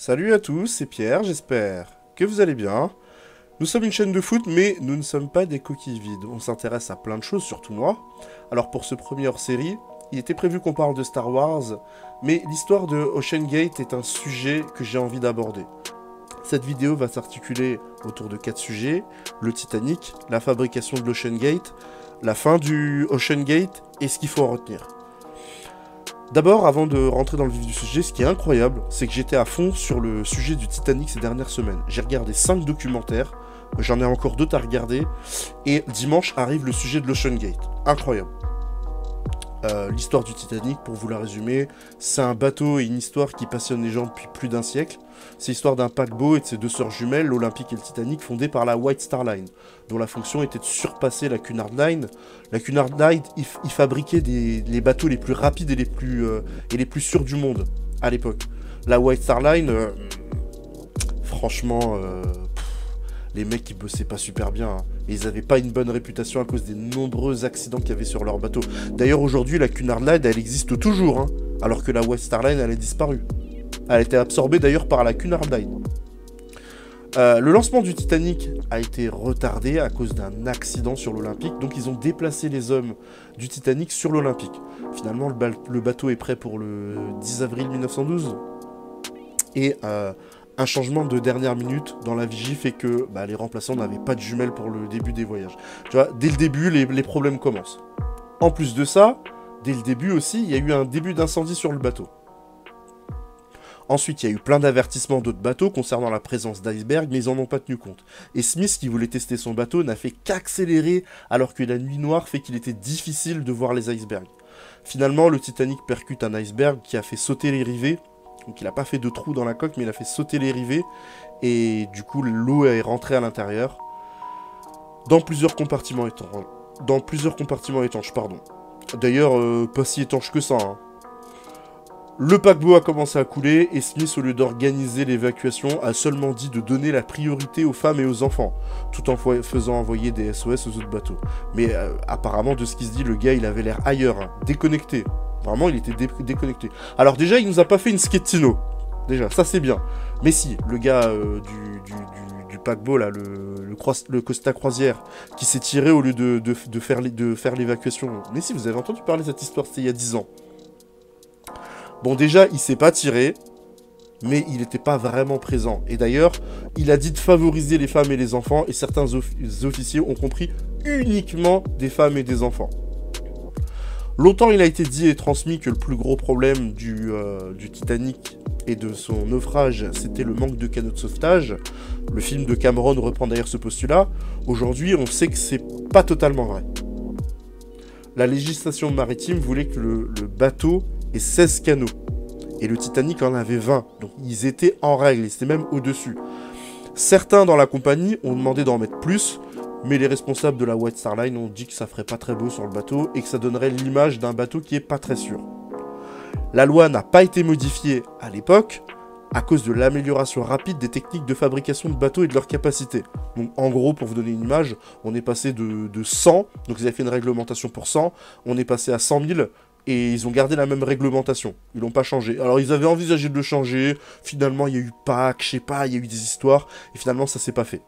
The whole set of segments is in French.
Salut à tous, c'est Pierre, j'espère que vous allez bien. Nous sommes une chaîne de foot, mais nous ne sommes pas des coquilles vides. On s'intéresse à plein de choses, surtout moi. Alors pour ce premier hors-série, il était prévu qu'on parle de Star Wars, mais l'histoire de Ocean Gate est un sujet que j'ai envie d'aborder. Cette vidéo va s'articuler autour de 4 sujets: le Titanic, la fabrication de l'Ocean Gate, la fin du Ocean Gate et ce qu'il faut en retenir. D'abord, avant de rentrer dans le vif du sujet, ce qui est incroyable, c'est que j'étais à fond sur le sujet du Titanic ces dernières semaines. J'ai regardé 5 documentaires, j'en ai encore d'autres à regarder, et dimanche arrive le sujet de l'Ocean Gate. Incroyable. L'histoire du Titanic, pour vous la résumer, c'est un bateau et une histoire qui passionne les gens depuis plus d'un siècle. C'est l'histoire d'un paquebot et de ses deux sœurs jumelles, l'Olympic et le Titanic, fondés par la White Star Line, dont la fonction était de surpasser la Cunard Line. La Cunard Line, il fabriquait les bateaux les plus rapides et les plus sûrs du monde, à l'époque. La White Star Line, franchement, les mecs ils bossaient pas super bien, hein. Et ils avaient pas une bonne réputation à cause des nombreux accidents qu'il y avait sur leur bateau. D'ailleurs aujourd'hui la Cunard Line elle existe toujours, hein, alors que la White Star Line elle a disparu. Elle a été absorbée d'ailleurs par la Cunard Line. Le lancement du Titanic a été retardé à cause d'un accident sur l'Olympic, donc ils ont déplacé les hommes du Titanic sur l'Olympic. Finalement le bateau est prêt pour le 10 avril 1912 et un changement de dernière minute dans la vigie fait que les remplaçants n'avaient pas de jumelles pour le début des voyages. Tu vois, dès le début, les problèmes commencent. En plus de ça, dès le début aussi, il y a eu un début d'incendie sur le bateau. Ensuite, il y a eu plein d'avertissements d'autres bateaux concernant la présence d'icebergs, mais ils n'en ont pas tenu compte. Et Smith, qui voulait tester son bateau, n'a fait qu'accélérer alors que la nuit noire fait qu'il était difficile de voir les icebergs. Finalement, le Titanic percute un iceberg qui a fait sauter les rivets. Donc il n'a pas fait de trou dans la coque, mais il a fait sauter les rivets. Et du coup, l'eau est rentrée à l'intérieur. Dans plusieurs compartiments étanches. D'ailleurs, pas si étanches que ça, hein. Le paquebot a commencé à couler et Smith, au lieu d'organiser l'évacuation, a seulement dit de donner la priorité aux femmes et aux enfants, tout en faisant envoyer des SOS aux autres bateaux. Mais apparemment, de ce qui se dit, le gars, il avait l'air ailleurs, hein, déconnecté. Vraiment, il était déconnecté. Alors déjà, il nous a pas fait une Schettino. Déjà, ça c'est bien. Mais si, le gars du paquebot, là, le Costa Croisière, qui s'est tiré au lieu de faire l'évacuation. Mais si, vous avez entendu parler de cette histoire, c'était il y a 10 ans. Bon, déjà, il s'est pas tiré, mais il n'était pas vraiment présent. Et d'ailleurs, il a dit de favoriser les femmes et les enfants, et certains officiers ont compris uniquement des femmes et des enfants. Longtemps, il a été dit et transmis que le plus gros problème du Titanic et de son naufrage, c'était le manque de canaux de sauvetage. Le film de Cameron reprend d'ailleurs ce postulat. Aujourd'hui, on sait que c'est pas totalement vrai. La législation maritime voulait que le bateau ait 16 canaux. Et le Titanic en avait 20. Donc ils étaient en règle, ils étaient même au-dessus. Certains dans la compagnie ont demandé d'en mettre plus, mais les responsables de la White Star Line ont dit que ça ferait pas très beau sur le bateau et que ça donnerait l'image d'un bateau qui est pas très sûr. La loi n'a pas été modifiée à l'époque à cause de l'amélioration rapide des techniques de fabrication de bateaux et de leur capacité. Donc en gros, pour vous donner une image, on est passé de 100, donc ils avaient fait une réglementation pour 100, on est passé à 100 000 et ils ont gardé la même réglementation. Ils l'ont pas changé. Alors ils avaient envisagé de le changer, finalement il y a eu Pâques, je sais pas, il y a eu des histoires, et finalement ça s'est pas fait.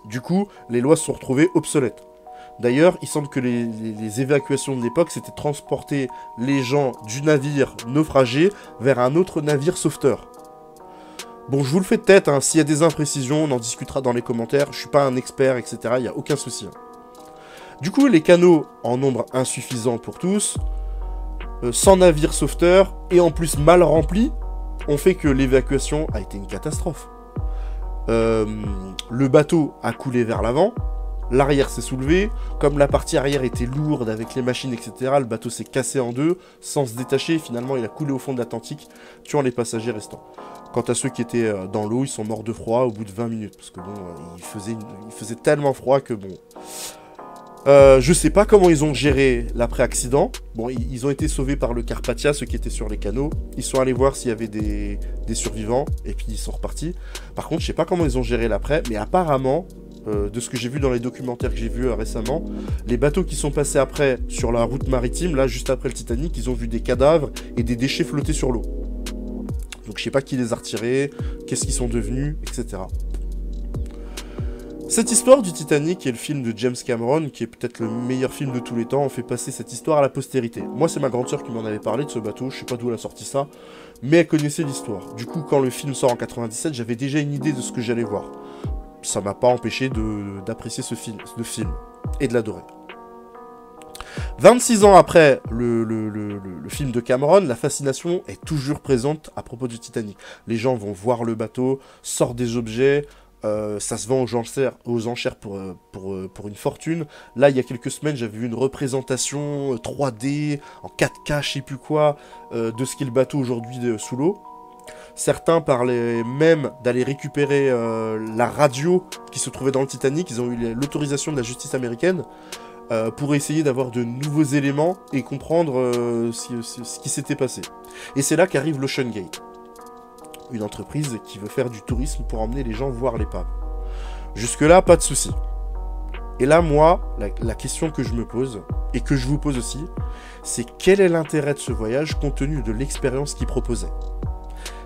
Du coup, les lois se sont retrouvées obsolètes. D'ailleurs, il semble que les évacuations de l'époque, c'était transporter les gens du navire naufragé vers un autre navire sauveteur. Bon, je vous le fais de tête, hein, s'il y a des imprécisions, on en discutera dans les commentaires, je suis pas un expert, etc., il n'y a aucun souci. Du coup, les canaux, en nombre insuffisant pour tous, sans navire sauveteur, et en plus mal remplis, ont fait que l'évacuation a été une catastrophe. Le bateau a coulé vers l'avant, l'arrière s'est soulevé, comme la partie arrière était lourde avec les machines, etc., le bateau s'est cassé en deux, sans se détacher, finalement il a coulé au fond de l'Atlantique, tuant les passagers restants. Quant à ceux qui étaient dans l'eau, ils sont morts de froid au bout de 20 minutes, parce que bon, il faisait tellement froid que bon... je sais pas comment ils ont géré l'après-accident. Bon, ils ont été sauvés par le Carpathia, ceux qui étaient sur les canaux. Ils sont allés voir s'il y avait des survivants, et puis ils sont repartis. Par contre, je sais pas comment ils ont géré l'après, mais apparemment, de ce que j'ai vu dans les documentaires que j'ai vus récemment, les bateaux qui sont passés après sur la route maritime, là, juste après le Titanic, ils ont vu des cadavres et des déchets flotter sur l'eau. Donc je sais pas qui les a retirés, qu'est-ce qu'ils sont devenus, etc. Cette histoire du Titanic et le film de James Cameron, qui est peut-être le meilleur film de tous les temps, on fait passer cette histoire à la postérité. Moi, c'est ma grande sœur qui m'en avait parlé de ce bateau, je sais pas d'où elle a sorti ça, mais elle connaissait l'histoire. Du coup, quand le film sort en 97, j'avais déjà une idée de ce que j'allais voir. Ça m'a pas empêché d'apprécier ce film et de l'adorer. 26 ans après le film de Cameron, la fascination est toujours présente à propos du Titanic. Les gens vont voir le bateau, sortent des objets, ça se vend aux enchères pour une fortune. Là, il y a quelques semaines, j'avais vu une représentation 3D, en 4K, je sais plus quoi, de ce qu'est le bateau aujourd'hui sous l'eau. Certains parlaient même d'aller récupérer la radio qui se trouvait dans le Titanic. Ils ont eu l'autorisation de la justice américaine pour essayer d'avoir de nouveaux éléments et comprendre ce qui s'était passé. Et c'est là qu'arrive l'OceanGate. Une entreprise qui veut faire du tourisme pour emmener les gens voir l'épave. Jusque-là, pas de souci. Et là, moi, la question que je me pose, et que je vous pose aussi, c'est quel est l'intérêt de ce voyage compte tenu de l'expérience qu'il proposait.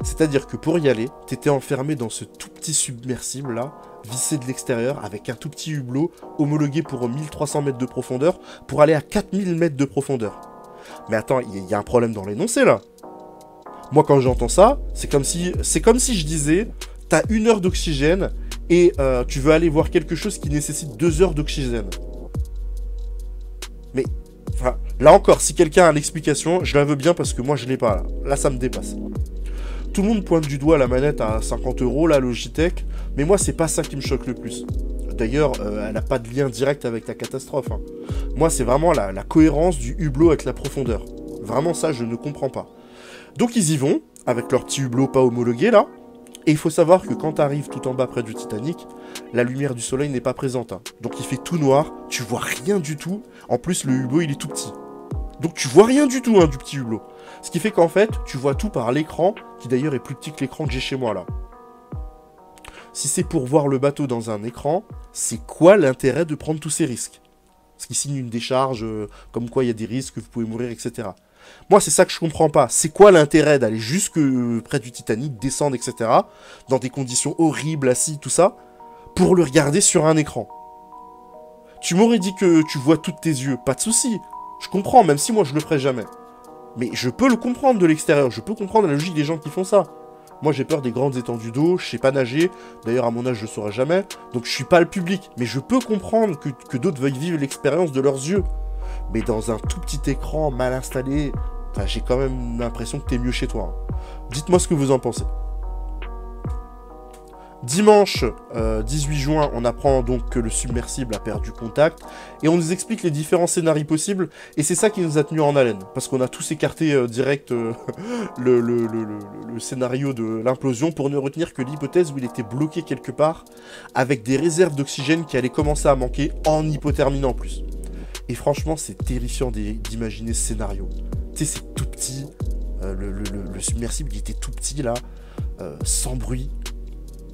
C'est-à-dire que pour y aller, t'étais enfermé dans ce tout petit submersible-là, vissé de l'extérieur, avec un tout petit hublot, homologué pour 1300 mètres de profondeur, pour aller à 4000 mètres de profondeur. Mais attends, il y a un problème dans l'énoncé, là. Moi, quand j'entends ça, c'est comme si je disais, t'as 1 heure d'oxygène et tu veux aller voir quelque chose qui nécessite 2 heures d'oxygène. Mais, enfin, là encore, si quelqu'un a l'explication, je la veux bien parce que moi, je l'ai pas, là. Là, ça me dépasse. Tout le monde pointe du doigt la manette à 50 €, la Logitech, mais moi, c'est pas ça qui me choque le plus. D'ailleurs, elle n'a pas de lien direct avec la catastrophe. Hein. Moi, c'est vraiment la cohérence du hublot avec la profondeur. Vraiment, ça, je ne comprends pas. Donc ils y vont, avec leur petit hublot pas homologué là, et il faut savoir que quand tu arrives tout en bas près du Titanic, la lumière du soleil n'est pas présente. Hein. Donc il fait tout noir, tu vois rien du tout, en plus le hublot il est tout petit. Donc tu vois rien du tout hein, du petit hublot. Ce qui fait qu'en fait, tu vois tout par l'écran, qui d'ailleurs est plus petit que l'écran que j'ai chez moi là. Si c'est pour voir le bateau dans un écran, c'est quoi l'intérêt de prendre tous ces risques? Parce qu'il signe une décharge, comme quoi il y a des risques, vous pouvez mourir, etc. Moi, c'est ça que je comprends pas. C'est quoi l'intérêt d'aller jusque près du Titanic, descendre, etc., dans des conditions horribles, assis, tout ça, pour le regarder sur un écran? Tu m'aurais dit que tu vois tout de tes yeux, pas de souci. Je comprends, même si moi je le ferais jamais. Mais je peux le comprendre de l'extérieur, je peux comprendre la logique des gens qui font ça. Moi, j'ai peur des grandes étendues d'eau, je sais pas nager. D'ailleurs, à mon âge, je le saurai jamais. Donc, je suis pas le public. Mais je peux comprendre que d'autres veuillent vivre l'expérience de leurs yeux. Mais dans un tout petit écran mal installé, j'ai quand même l'impression que t'es mieux chez toi. Hein. Dites-moi ce que vous en pensez. Dimanche 18 juin, on apprend donc que le submersible a perdu contact et on nous explique les différents scénarios possibles et c'est ça qui nous a tenus en haleine parce qu'on a tous écarté direct le scénario de l'implosion pour ne retenir que l'hypothèse où il était bloqué quelque part avec des réserves d'oxygène qui allaient commencer à manquer en hypothermie en plus. Et franchement, c'est terrifiant d'imaginer ce scénario. Tu sais, c'est tout petit, le submersible il était tout petit là, sans bruit.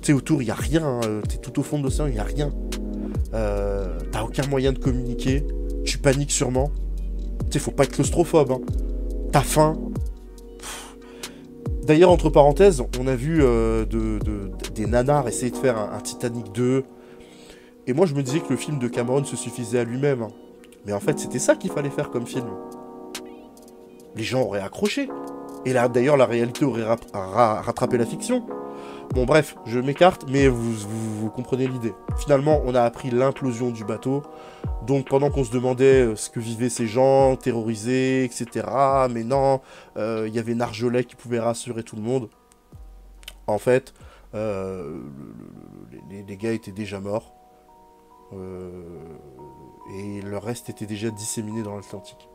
Tu sais, autour, il n'y a rien. Hein. Tu es tout au fond de l'océan, il n'y a rien. T'as aucun moyen de communiquer. Tu paniques sûrement. Tu sais, faut pas être claustrophobe. Hein. T'as faim. D'ailleurs, entre parenthèses, on a vu des nanars essayer de faire un Titanic 2. Et moi, je me disais que le film de Cameron se suffisait à lui-même. Hein. Mais en fait, c'était ça qu'il fallait faire comme film. Les gens auraient accroché. Et là, d'ailleurs, la réalité aurait rattrapé la fiction. Bon bref, je m'écarte, mais vous comprenez l'idée. Finalement, on a appris l'implosion du bateau. Donc pendant qu'on se demandait ce que vivaient ces gens, terrorisés, etc. Mais non, il y avait Nargeolet qui pouvait rassurer tout le monde. En fait, les gars étaient déjà morts. Et le reste était déjà disséminé dans l'Atlantique.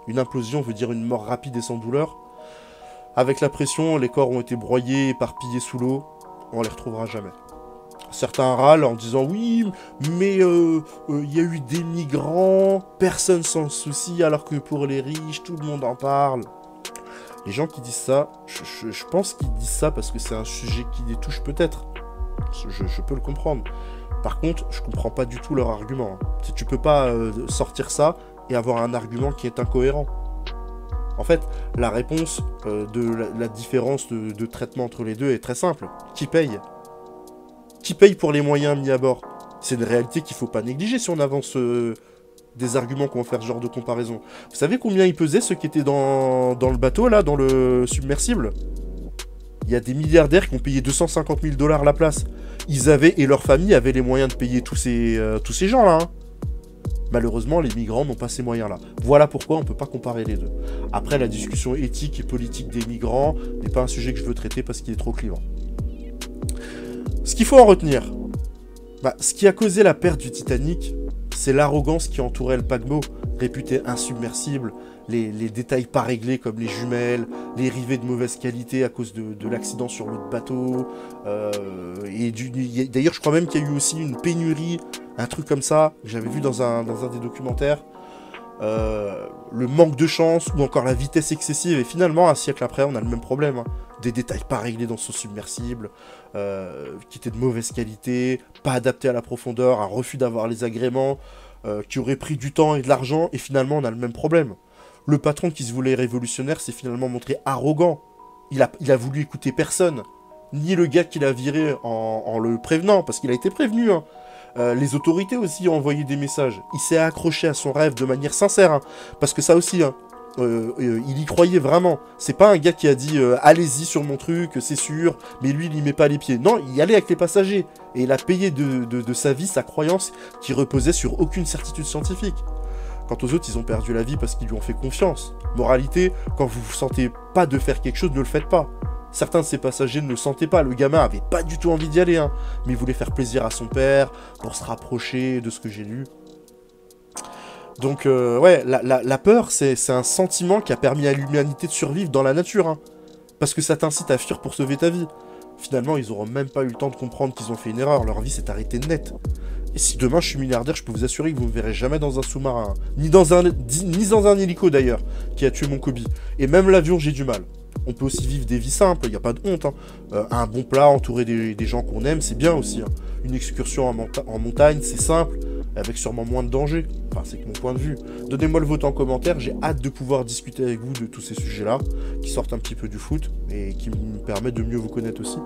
Une implosion veut dire une mort rapide et sans douleur. Avec la pression, les corps ont été broyés, éparpillés sous l'eau. On les retrouvera jamais. Certains râlent en disant « Oui, mais il y a eu des migrants, personne s'en soucie, alors que pour les riches, tout le monde en parle. » Les gens qui disent ça, je pense qu'ils disent ça parce que c'est un sujet qui les touche peut-être. Je peux le comprendre. Par contre, je comprends pas du tout leur argument. Hein. Tu peux pas sortir ça et avoir un argument qui est incohérent. En fait, la réponse de la différence de traitement entre les deux est très simple. Qui paye? Qui paye pour les moyens mis à bord? C'est une réalité qu'il ne faut pas négliger si on avance des arguments qu'on va faire ce genre de comparaison. Vous savez combien ils pesaient ceux qui étaient dans le bateau, là, dans le submersible? Il y a des milliardaires qui ont payé 250 000 $ la place. Ils avaient, et leur famille avait les moyens de payer tous ces gens-là. Hein. Malheureusement, les migrants n'ont pas ces moyens-là. Voilà pourquoi on ne peut pas comparer les deux. Après, la discussion éthique et politique des migrants n'est pas un sujet que je veux traiter parce qu'il est trop clivant. Ce qu'il faut en retenir, ce qui a causé la perte du Titanic, c'est l'arrogance qui entourait le paquebot, réputé insubmersible, les détails pas réglés comme les jumelles, les rivets de mauvaise qualité à cause de l'accident sur l'autre bateau. D'ailleurs, je crois même qu'il y a eu aussi une pénurie, un truc comme ça, que j'avais vu dans un des documentaires. Le manque de chance ou encore la vitesse excessive. Et finalement, un siècle après, on a le même problème. Hein. Des détails pas réglés dans son submersible, qui étaient de mauvaise qualité, pas adaptés à la profondeur, un refus d'avoir les agréments, qui aurait pris du temps et de l'argent. Et finalement, on a le même problème. Le patron qui se voulait révolutionnaire s'est finalement montré arrogant. Il a voulu écouter personne. Ni le gars qui l'a viré en le prévenant, parce qu'il a été prévenu. Hein. Les autorités aussi ont envoyé des messages. Il s'est accroché à son rêve de manière sincère. Hein, parce que ça aussi, hein, il y croyait vraiment. C'est pas un gars qui a dit allez-y sur mon truc, c'est sûr, mais lui, il y met pas les pieds. Non, il y allait avec les passagers. Et il a payé de sa vie, sa croyance, qui reposait sur aucune certitude scientifique. Quant aux autres, ils ont perdu la vie parce qu'ils lui ont fait confiance. Moralité, quand vous vous sentez pas de faire quelque chose, ne le faites pas. Certains de ces passagers ne le sentaient pas, le gamin avait pas du tout envie d'y aller, hein, mais il voulait faire plaisir à son père, pour se rapprocher de ce que j'ai lu. Donc, ouais, la peur, c'est un sentiment qui a permis à l'humanité de survivre dans la nature, hein, parce que ça t'incite à fuir pour sauver ta vie. Finalement, ils auront même pas eu le temps de comprendre qu'ils ont fait une erreur, leur vie s'est arrêtée net. Et si demain je suis milliardaire, je peux vous assurer que vous ne me verrez jamais dans un sous-marin, hein. Ni dans un hélico d'ailleurs, qui a tué mon Kobe. Et même l'avion, j'ai du mal. On peut aussi vivre des vies simples, il n'y a pas de honte. Hein. Un bon plat entouré des gens qu'on aime, c'est bien aussi. Hein. Une excursion en montagne, c'est simple, avec sûrement moins de danger. Enfin, c'est que mon point de vue. Donnez-moi le vote en commentaire, j'ai hâte de pouvoir discuter avec vous de tous ces sujets-là, qui sortent un petit peu du foot, et qui me permettent de mieux vous connaître aussi.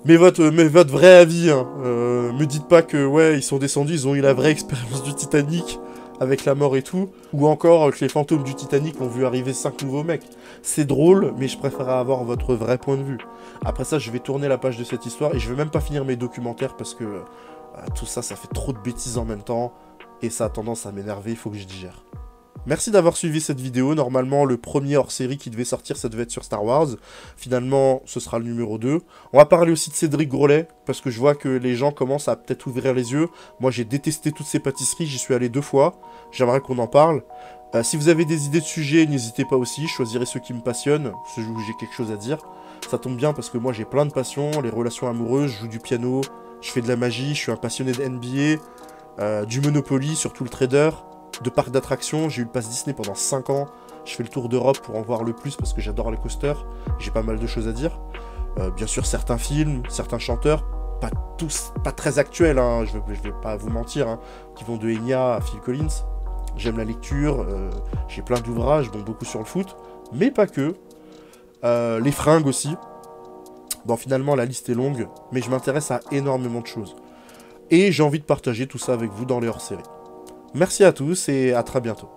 Mais votre vrai avis, hein. Me dites pas que, ouais, ils sont descendus, ils ont eu la vraie expérience du Titanic, avec la mort et tout, ou encore que les fantômes du Titanic ont vu arriver 5 nouveaux mecs. C'est drôle, mais je préfère avoir votre vrai point de vue. Après ça, je vais tourner la page de cette histoire, et je vais même pas finir mes documentaires, parce que tout ça, ça fait trop de bêtises en même temps, et ça a tendance à m'énerver, il faut que je digère. Merci d'avoir suivi cette vidéo. Normalement, le premier hors-série qui devait sortir, ça devait être sur Star Wars. Finalement, ce sera le numéro 2. On va parler aussi de Cédric Grolet, parce que je vois que les gens commencent à peut-être ouvrir les yeux. Moi, j'ai détesté toutes ces pâtisseries, j'y suis allé 2 fois. J'aimerais qu'on en parle. Si vous avez des idées de sujets, n'hésitez pas aussi. Je choisirai ceux qui me passionnent, ceux où j'ai quelque chose à dire. Ça tombe bien parce que moi, j'ai plein de passions. Les relations amoureuses, je joue du piano, je fais de la magie, je suis un passionné de NBA, du Monopoly, surtout le trader. De parcs d'attractions, j'ai eu le pass Disney pendant 5 ans, je fais le tour d'Europe pour en voir le plus parce que j'adore les coasters, j'ai pas mal de choses à dire. Bien sûr certains films, certains chanteurs, pas tous, pas très actuels, hein, je vais pas vous mentir, hein, qui vont de Enya à Phil Collins. J'aime la lecture, j'ai plein d'ouvrages, bon beaucoup sur le foot, mais pas que. Les fringues aussi. Bon finalement la liste est longue, mais je m'intéresse à énormément de choses. Et j'ai envie de partager tout ça avec vous dans les hors-séries. Merci à tous et à très bientôt.